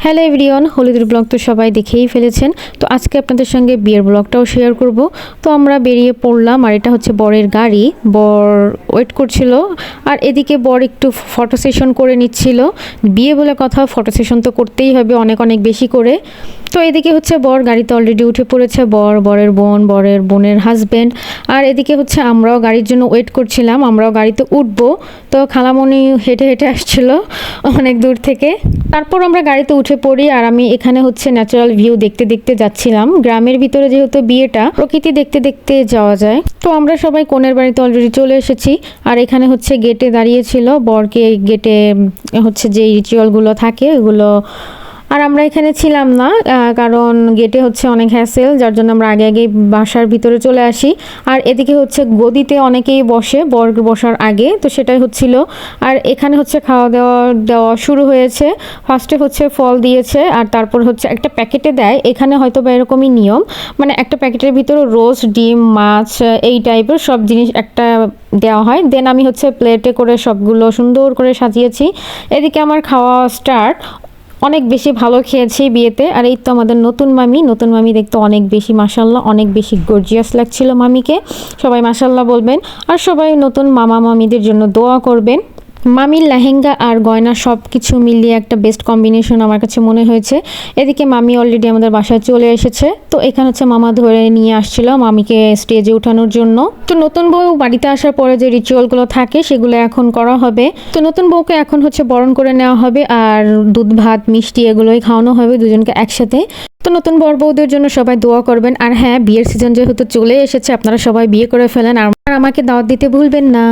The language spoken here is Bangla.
হ্যালো এভরিওয়ান, হলিদের ব্লগ তো সবাই দেখেই ফেলেছেন। তো আজকে আপনাদের সঙ্গে বিয়ের ব্লগটাও শেয়ার করব। তো আমরা বেরিয়ে পড়লাম, আর এটা হচ্ছে বরের গাড়ি। বর ওয়েট করছিল, আর এদিকে বর একটু ফটো সেশন করে নিচ্ছিল। বিয়ে বলে কথা, ফটো সেশন তো করতেই হবে অনেক অনেক বেশি করে। তো এদিকে হচ্ছে বর গাড়িতে অলরেডি উঠে পড়েছে, বরের বোন, বরের বোনের হাজব্যান্ড। আর এদিকে হচ্ছে আমরাও গাড়ির জন্য ওয়েট করছিলাম, আমরাও গাড়িতে উঠবো। তো খালামণি হেঁটে হেঁটে আসছিল অনেক দূর থেকে। তারপর আমরা গাড়িতে উঠে পড়ি, আর আমি এখানে হচ্ছে ন্যাচারাল ভিউ দেখতে দেখতে যাচ্ছিলাম। গ্রামের ভিতরে যেহেতু বিয়েটা, প্রকৃতি দেখতে দেখতে যাওয়া যায়। তো আমরা সবাই কনের বাড়িতে অলরেডি চলে এসেছি, আর এখানে হচ্ছে গেটে দাঁড়িয়েছিল বরকে, গেটে হচ্ছে যে রিচুয়ালগুলো থাকে ওগুলো। আর আমরা এখানে ছিলাম না, কারণ গেটে হচ্ছে অনেক হ্যাসেল, যার জন্য আমরা আগে আগেই বাসার ভিতরে চলে আসি। আর এদিকে হচ্ছে গদিতে অনেকেই বসে বর বসার আগে, তো সেটাই হচ্ছিল। আর এখানে হচ্ছে খাওয়া দেওয়া শুরু হয়েছে। ফার্স্টে হচ্ছে ফল দিয়েছে, আর তারপর হচ্ছে একটা প্যাকেটে দেয়, এখানে হয়তো বা এরকমই নিয়ম, মানে একটা প্যাকেটের ভিতরে রোস্ট, ডিম, মাছ, এই টাইপের সব জিনিস একটা দেওয়া হয়। দেন আমি হচ্ছে প্লেটে করে সবগুলো সুন্দর করে সাজিয়েছি। এদিকে আমার খাওয়া স্টার্ট। অনেক বেশি ভালো খেয়েছি বিয়েতে। আর এই তো আমাদের নতুন মামি দেখতে অনেক বেশি মাশাল্লাহ, অনেক বেশি গর্জিয়াস লাগছিল মামিকে। সবাই মাশাল্লাহ বলবেন, আর সবাই নতুন মামা মামিদের জন্য দোয়া করবেন। মামির লেহেঙ্গা আর গয়না সব কিছু মিলিয়ে একটা বেস্ট কম্বিনেশন আমার কাছে মনে হয়েছে। এদিকে মামি অলরেডি আমাদের বাসায় চলে এসেছে। তো এখানে হচ্ছে মামা ধরে নিয়ে আসছিল মামিকে স্টেজে ওঠানোর জন্য। তো নতুন বউ বাড়িতে আসার পরে যে রিচুয়ালগুলো থাকে সেগুলো এখন করা হবে। তো নতুন বউকে এখন হচ্ছে বরণ করে নেওয়া হবে, আর দুধ ভাত মিষ্টি এগুলোই খাওয়ানো হবে দুজনকে একসাথে। তো নতুন বর বউদের জন্য সবাই দোয়া করবেন। আর হ্যাঁ, বিয়ের সিজন যেহেতু চলে এসেছে, আপনারা সবাই বিয়ে করে ফেলেন, আর আমাকে দাওয়াত দিতে ভুলবেন না।